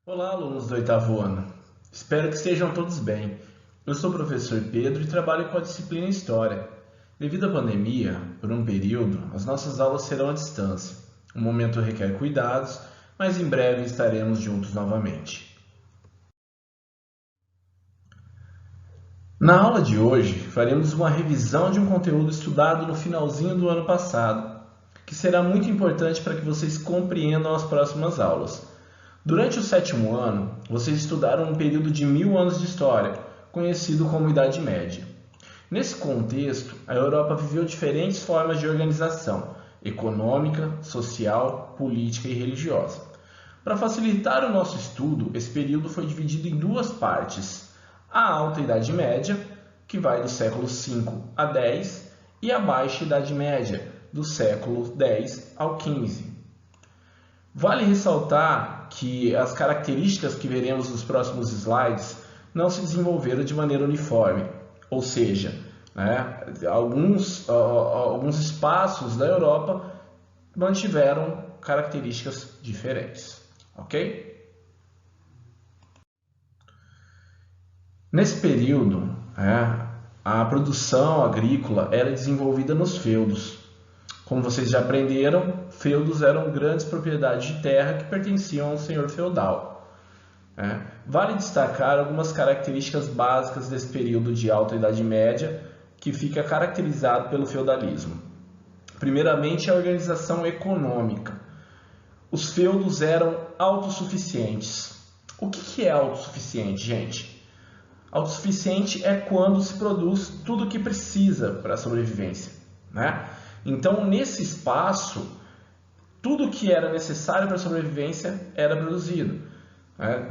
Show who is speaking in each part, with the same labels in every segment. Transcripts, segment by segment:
Speaker 1: Olá, alunos do oitavo ano. Espero que estejam todos bem. Eu sou o professor Pedro e trabalho com a disciplina História. Devido à pandemia, por um período, as nossas aulas serão à distância. O momento requer cuidados, mas em breve estaremos juntos novamente. Na aula de hoje, faremos uma revisão de um conteúdo estudado no finalzinho do ano passado, que será muito importante para que vocês compreendam as próximas aulas. Durante o sétimo ano, vocês estudaram um período de 1000 anos de história, conhecido como Idade Média. Nesse contexto, a Europa viveu diferentes formas de organização econômica, social, política e religiosa. Para facilitar o nosso estudo, esse período foi dividido em duas partes: a Alta Idade Média, que vai do século V a X, e a Baixa Idade Média, do século X ao XV. Vale ressaltar que as características que veremos nos próximos slides não se desenvolveram de maneira uniforme, ou seja, alguns espaços da Europa mantiveram características diferentes, ok? Nesse período, a produção agrícola era desenvolvida nos feudos. Como vocês já aprenderam, feudos eram grandes propriedades de terra que pertenciam ao senhor feudal. Vale destacar algumas características básicas desse período de Alta Idade Média, que fica caracterizado pelo feudalismo. Primeiramente, a organização econômica. Os feudos eram autossuficientes. O que é autossuficiente, gente? Autossuficiente é quando se produz tudo o que precisa para a sobrevivência, Então, nesse espaço, tudo que era necessário para a sobrevivência era produzido,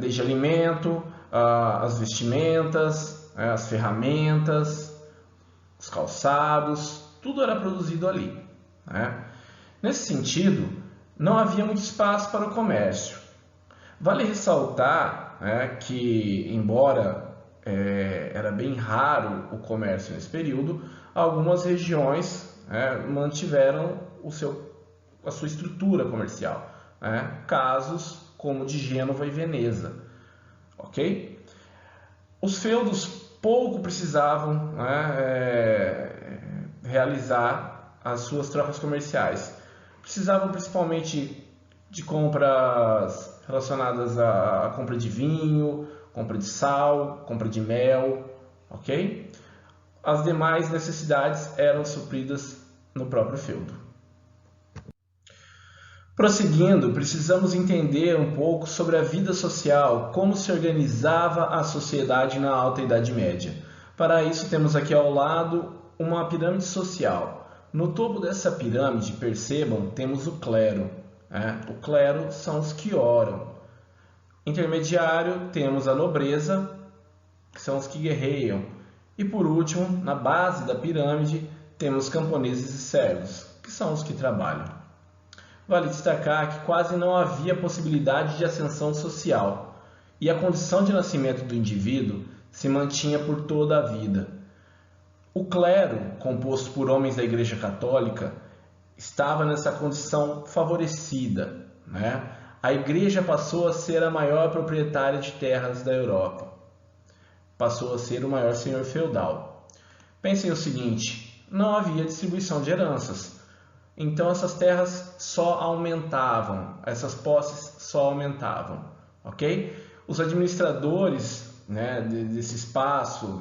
Speaker 1: desde alimento, as vestimentas, as ferramentas, os calçados, tudo era produzido ali. Nesse sentido, não havia muito espaço para o comércio. Vale ressaltar que, embora era bem raro o comércio nesse período, algumas regiões mantiveram a sua estrutura comercial. Casos como de Gênova e Veneza. Ok? Os feudos pouco precisavam realizar as suas trocas comerciais. Precisavam principalmente de compras relacionadas à compra de vinho, compra de sal, compra de mel, ok? As demais necessidades eram supridas no próprio feudo. Prosseguindo, precisamos entender um pouco sobre a vida social, como se organizava a sociedade na Alta Idade Média. Para isso, temos aqui ao lado uma pirâmide social. No topo dessa pirâmide, percebam, temos o clero. O clero são os que oram. Intermediário, temos a nobreza, que são os que guerreiam. E por último, na base da pirâmide, temos camponeses e servos, que são os que trabalham. Vale destacar que quase não havia possibilidade de ascensão social, e a condição de nascimento do indivíduo se mantinha por toda a vida. O clero, composto por homens da Igreja Católica, estava nessa condição favorecida. A Igreja passou a ser a maior proprietária de terras da Europa. Passou a ser o maior senhor feudal. Pensem o seguinte: não havia distribuição de heranças. Então essas terras só aumentavam, essas posses só aumentavam, ok? Os administradores desse espaço,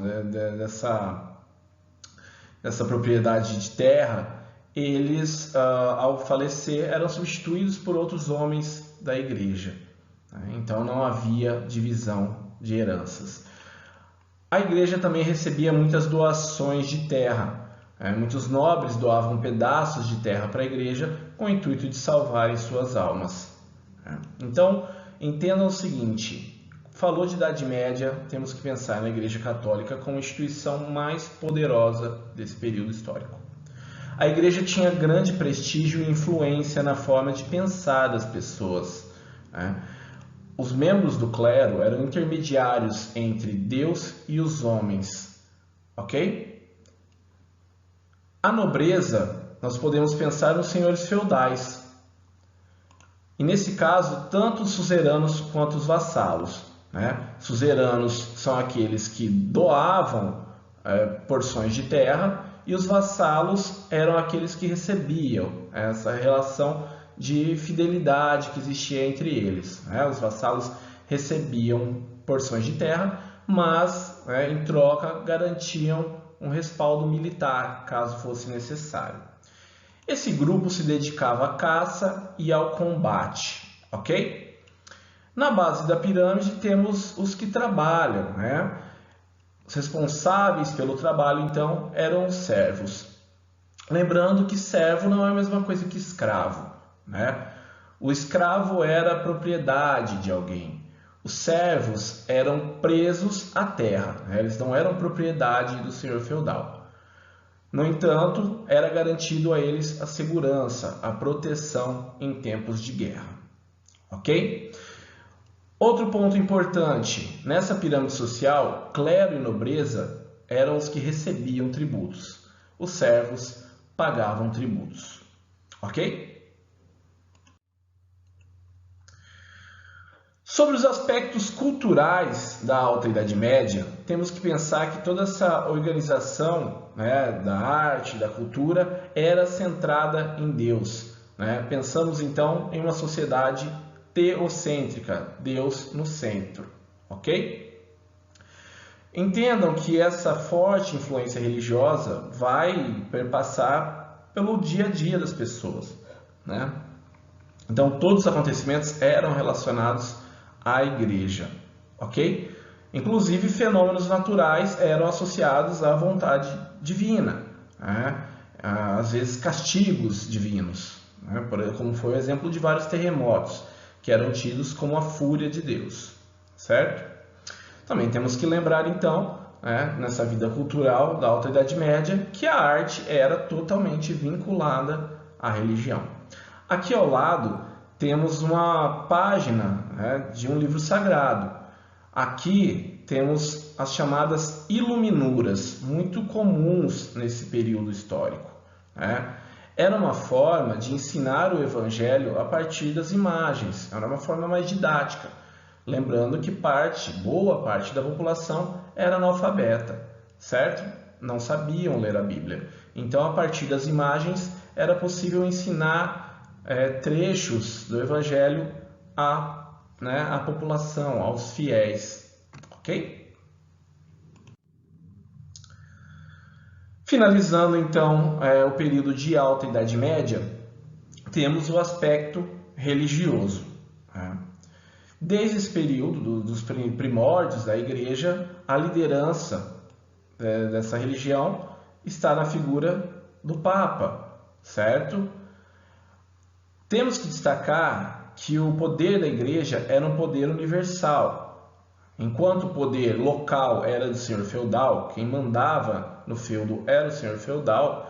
Speaker 1: dessa propriedade de terra, eles, ao falecer, eram substituídos por outros homens da igreja. Então não havia divisão de heranças. A igreja também recebia muitas doações de terra. Muitos nobres doavam pedaços de terra para a igreja com o intuito de salvarem suas almas. Então, entendam o seguinte: falou de Idade Média, temos que pensar na Igreja Católica como a instituição mais poderosa desse período histórico. A igreja tinha grande prestígio e influência na forma de pensar das pessoas. Os membros do clero eram intermediários entre Deus e os homens, ok? A nobreza, nós podemos pensar nos senhores feudais. E nesse caso, tanto os suzeranos quanto os vassalos, né? Suzeranos são aqueles que doavam porções de terra e os vassalos eram aqueles que recebiam, essa relação de fidelidade que existia entre eles, né? Os vassalos recebiam porções de terra, mas em troca garantiam um respaldo militar, caso fosse necessário. Esse grupo se dedicava à caça e ao combate, ok? Na base da pirâmide temos os que trabalham, né? Os responsáveis pelo trabalho, então, eram os servos. Lembrando que servo não é a mesma coisa que escravo, né? O escravo era propriedade de alguém. Os servos eram presos à terra, né? Eles não eram propriedade do senhor feudal. No entanto, era garantido a eles a segurança, a proteção em tempos de guerra. Ok? Outro ponto importante, nessa pirâmide social, clero e nobreza eram os que recebiam tributos. Os servos pagavam tributos. Ok? Sobre os aspectos culturais da Alta Idade Média, temos que pensar que toda essa organização, né, da arte, da cultura, era centrada em Deus, né? Pensamos então em uma sociedade teocêntrica, Deus no centro, ok? Entendam que essa forte influência religiosa vai perpassar pelo dia a dia das pessoas, né? Então todos os acontecimentos eram relacionados à igreja, ok? Inclusive fenômenos naturais eram associados à vontade divina, né? Às vezes castigos divinos, né? Como foi o exemplo de vários terremotos, que eram tidos como a fúria de Deus, certo? Também temos que lembrar então, né, nessa vida cultural da Alta Idade Média, que a arte era totalmente vinculada à religião. Aqui ao lado temos uma página, né, de um livro sagrado. Aqui temos as chamadas iluminuras, muito comuns nesse período histórico, né? Era uma forma de ensinar o evangelho a partir das imagens, era uma forma mais didática. Lembrando que boa parte da população era analfabeta, certo? Não sabiam ler a Bíblia. Então, a partir das imagens, era possível ensinar trechos do evangelho à população, aos fiéis, ok? Finalizando então o período de Alta Idade Média, temos o aspecto religioso. Desde esse período dos primórdios da Igreja, a liderança dessa religião está na figura do Papa, certo? Temos que destacar que o poder da Igreja era um poder universal. Enquanto o poder local era do senhor feudal, quem mandava no feudo era o senhor feudal,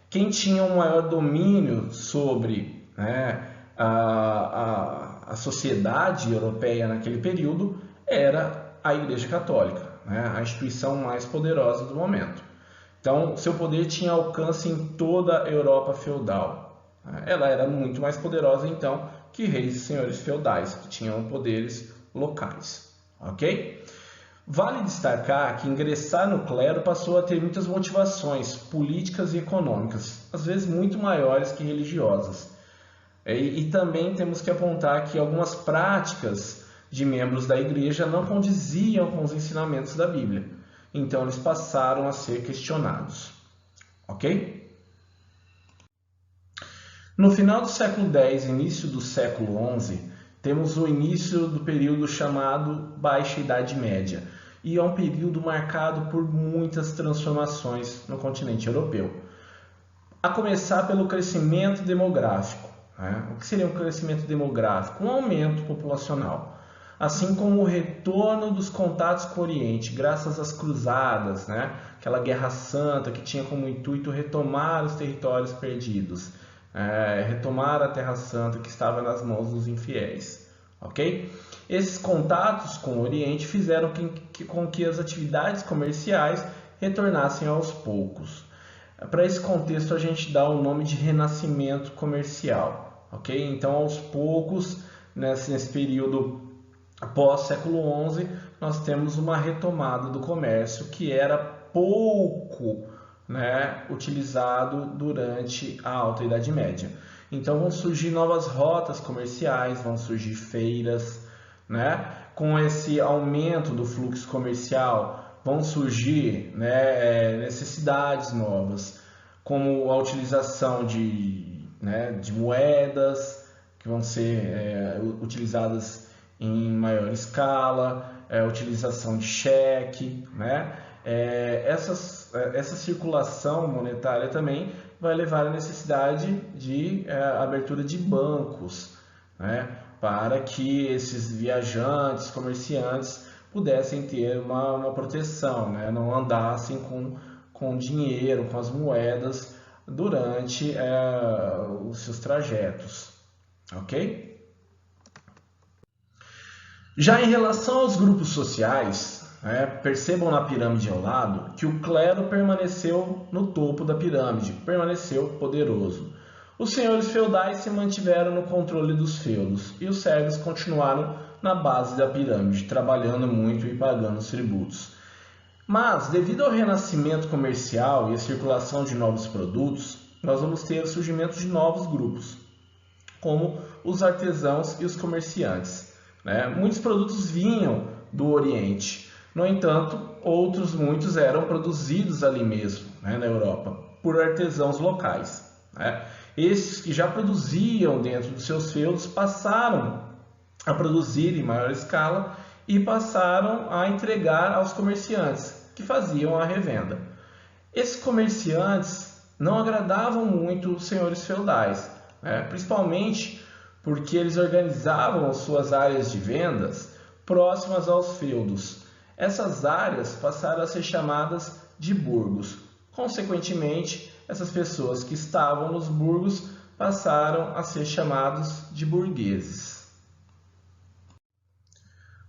Speaker 1: quem tinha um maior domínio sobre a sociedade europeia naquele período era a Igreja Católica, né? A instituição mais poderosa do momento. Então, seu poder tinha alcance em toda a Europa feudal. Ela era muito mais poderosa, então, que reis e senhores feudais, que tinham poderes locais. Ok? Vale destacar que ingressar no clero passou a ter muitas motivações políticas e econômicas, às vezes muito maiores que religiosas. E também temos que apontar que algumas práticas de membros da igreja não condiziam com os ensinamentos da Bíblia. Então eles passaram a ser questionados. Ok? No final do século X e início do século XI, temos o início do período chamado Baixa Idade Média. E é um período marcado por muitas transformações no continente europeu. A começar pelo crescimento demográfico. O que seria um crescimento demográfico? Um aumento populacional, assim como o retorno dos contatos com o Oriente, graças às cruzadas, aquela guerra santa que tinha como intuito retomar os territórios perdidos, retomar a Terra Santa que estava nas mãos dos infiéis. Ok? Esses contatos com o Oriente fizeram com que as atividades comerciais retornassem aos poucos. Para esse contexto, a gente dá o nome de renascimento comercial. ok? Então, aos poucos, nesse período pós-século XI, nós temos uma retomada do comércio que era pouco, né, utilizado durante a Alta Idade Média. Então vão surgir novas rotas comerciais, vão surgir feiras, né? Com esse aumento do fluxo comercial, vão surgir, né, necessidades novas, como a utilização de moedas que vão ser utilizadas em maior escala, utilização de cheque, né? Essa circulação monetária também vai levar à necessidade de abertura de bancos, né? Para que esses viajantes, comerciantes pudessem ter uma proteção, né? Não andassem com dinheiro, com as moedas durante os seus trajetos, ok? Já em relação aos grupos sociais, percebam na pirâmide ao lado que o clero permaneceu no topo da pirâmide, permaneceu poderoso. Os senhores feudais se mantiveram no controle dos feudos e os servos continuaram na base da pirâmide, trabalhando muito e pagando os tributos. Mas, devido ao renascimento comercial e à circulação de novos produtos, nós vamos ter o surgimento de novos grupos, como os artesãos e os comerciantes. Muitos produtos vinham do Oriente, no entanto, muitos eram produzidos ali mesmo, na Europa, por artesãos locais. Esses que já produziam dentro dos seus feudos passaram a produzir em maior escala e passaram a entregar aos comerciantes, que faziam a revenda. Esses comerciantes não agradavam muito os senhores feudais, principalmente porque eles organizavam suas áreas de vendas próximas aos feudos. Essas áreas passaram a ser chamadas de burgos. Consequentemente, essas pessoas que estavam nos burgos passaram a ser chamados de burgueses.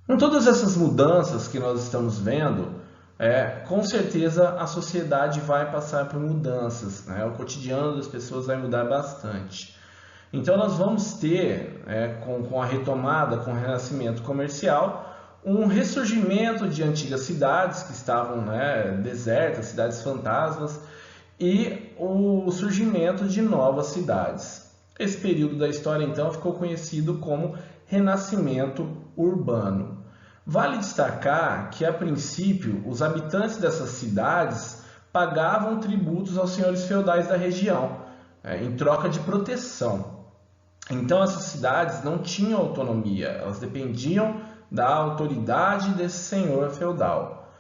Speaker 1: Com todas essas mudanças que nós estamos vendo, com certeza a sociedade vai passar por mudanças, o cotidiano das pessoas vai mudar bastante. Então nós vamos ter, com a retomada, com o renascimento comercial, um ressurgimento de antigas cidades que estavam desertas, cidades fantasmas, e o surgimento de novas cidades. Esse período da história, então, ficou conhecido como Renascimento Urbano. Vale destacar que, a princípio, os habitantes dessas cidades pagavam tributos aos senhores feudais da região, em troca de proteção. Então, essas cidades não tinham autonomia, elas dependiam da autoridade desse senhor feudal.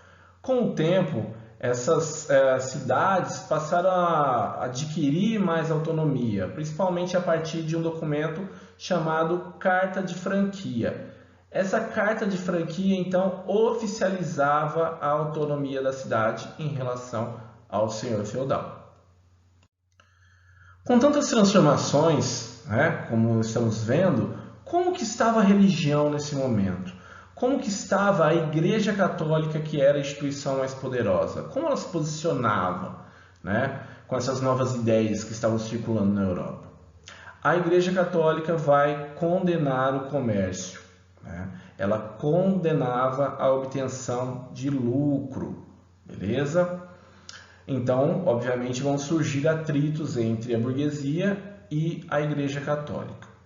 Speaker 1: Com o tempo, essas cidades passaram a adquirir mais autonomia, principalmente a partir de um documento chamado Carta de Franquia. Essa Carta de Franquia, então, oficializava a autonomia da cidade em relação ao senhor feudal. Com tantas transformações, como estamos vendo, como que estava a religião nesse momento? Como que estava a Igreja Católica, que era a instituição mais poderosa? Como ela se posicionava, com essas novas ideias que estavam circulando na Europa? A Igreja Católica vai condenar o comércio. Ela condenava a obtenção de lucro, beleza? Então, obviamente, vão surgir atritos entre a burguesia e a Igreja Católica.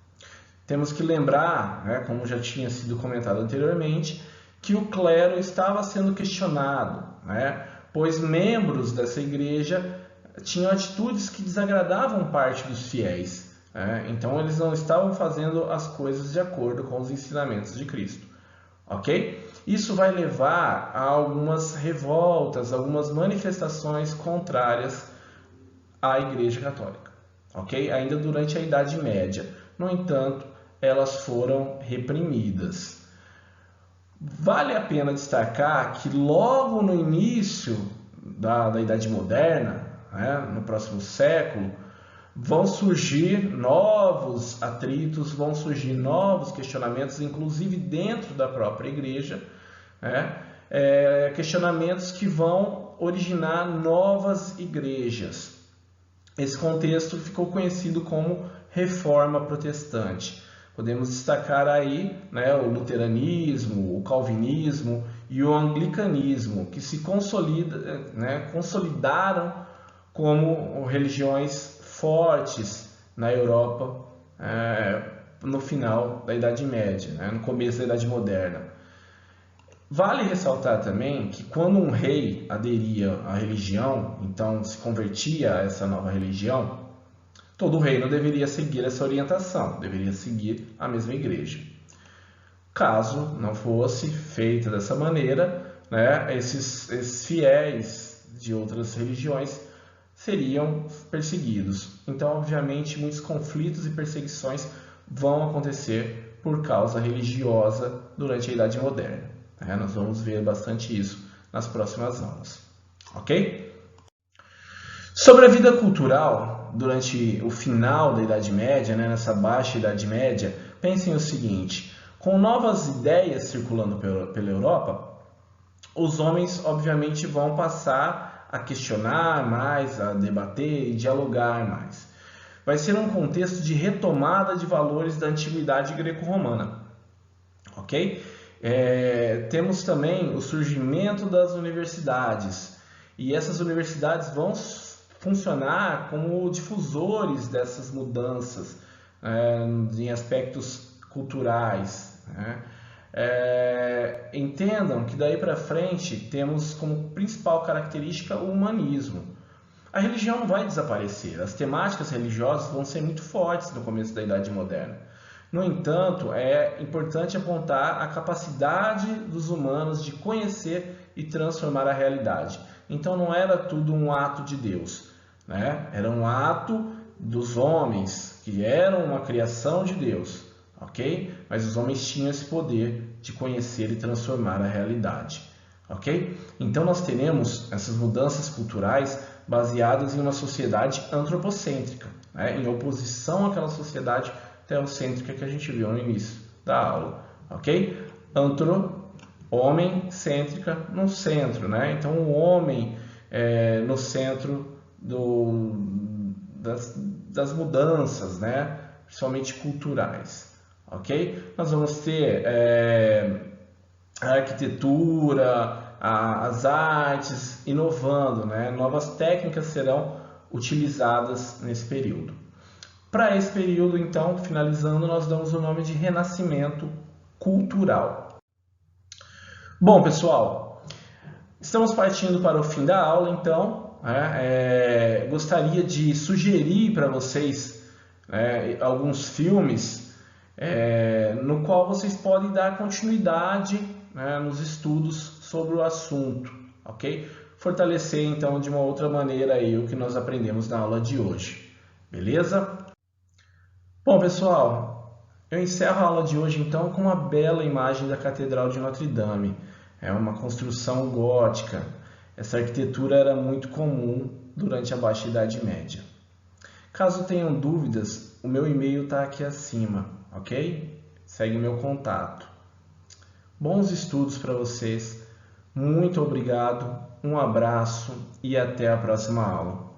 Speaker 1: Temos que lembrar, como já tinha sido comentado anteriormente, que o clero estava sendo questionado, pois membros dessa igreja tinham atitudes que desagradavam parte dos fiéis. Então, eles não estavam fazendo as coisas de acordo com os ensinamentos de Cristo. Ok? Isso vai levar a algumas revoltas, algumas manifestações contrárias à Igreja Católica. Ok? Ainda durante a Idade Média. No entanto, elas foram reprimidas. Vale a pena destacar que logo no início da Idade Moderna, no próximo século, vão surgir novos atritos, vão surgir novos questionamentos, inclusive dentro da própria igreja, questionamentos que vão originar novas igrejas. Esse contexto ficou conhecido como reforma protestante. Podemos destacar aí, né, o luteranismo, o calvinismo e o anglicanismo, que se consolidaram como religiões fortes na Europa no final da Idade Média, né, no começo da Idade Moderna. Vale ressaltar também que quando um rei aderia à religião, então se convertia a essa nova religião, todo o reino deveria seguir essa orientação, deveria seguir a mesma igreja. Caso não fosse feita dessa maneira, né, esses fiéis de outras religiões seriam perseguidos. Então, obviamente, muitos conflitos e perseguições vão acontecer por causa religiosa durante a Idade Moderna. Nós vamos ver bastante isso nas próximas aulas. Ok? Sobre a vida cultural, durante o final da Idade Média, nessa baixa Idade Média, pensem o seguinte: com novas ideias circulando pela Europa, os homens obviamente vão passar a questionar mais, a debater e dialogar mais. Vai ser um contexto de retomada de valores da antiguidade greco-romana. Ok? Temos também o surgimento das universidades, e essas universidades vão funcionar como difusores dessas mudanças em aspectos culturais. Entendam que daí para frente temos como principal característica o humanismo. A religião não vai desaparecer, as temáticas religiosas vão ser muito fortes no começo da Idade Moderna. No entanto, é importante apontar a capacidade dos humanos de conhecer e transformar a realidade. Então não era tudo um ato de Deus, né? Era um ato dos homens, que eram uma criação de Deus, ok? Mas os homens tinham esse poder de conhecer e transformar a realidade, ok? Então nós teremos essas mudanças culturais baseadas em uma sociedade antropocêntrica, né? Em oposição àquela sociedade teocêntrica que a gente viu no início da aula, ok? Homem cêntrica no centro, né? Então o homem no centro das mudanças, né? Principalmente culturais, ok? Nós vamos ter a arquitetura, as artes inovando, né? Novas técnicas serão utilizadas nesse período. Para esse período, então, finalizando, nós damos o nome de Renascimento Cultural. Bom, pessoal, estamos partindo para o fim da aula, então. Gostaria de sugerir para vocês alguns filmes no qual vocês podem dar continuidade nos estudos sobre o assunto, ok? Fortalecer, então, de uma outra maneira aí o que nós aprendemos na aula de hoje, beleza? Bom, pessoal, eu encerro a aula de hoje então com uma bela imagem da Catedral de Notre Dame. É uma construção gótica. Essa arquitetura era muito comum durante a Baixa Idade Média. Caso tenham dúvidas, o meu e-mail está aqui acima, ok? Segue meu contato. Bons estudos para vocês. Muito obrigado, um abraço e até a próxima aula.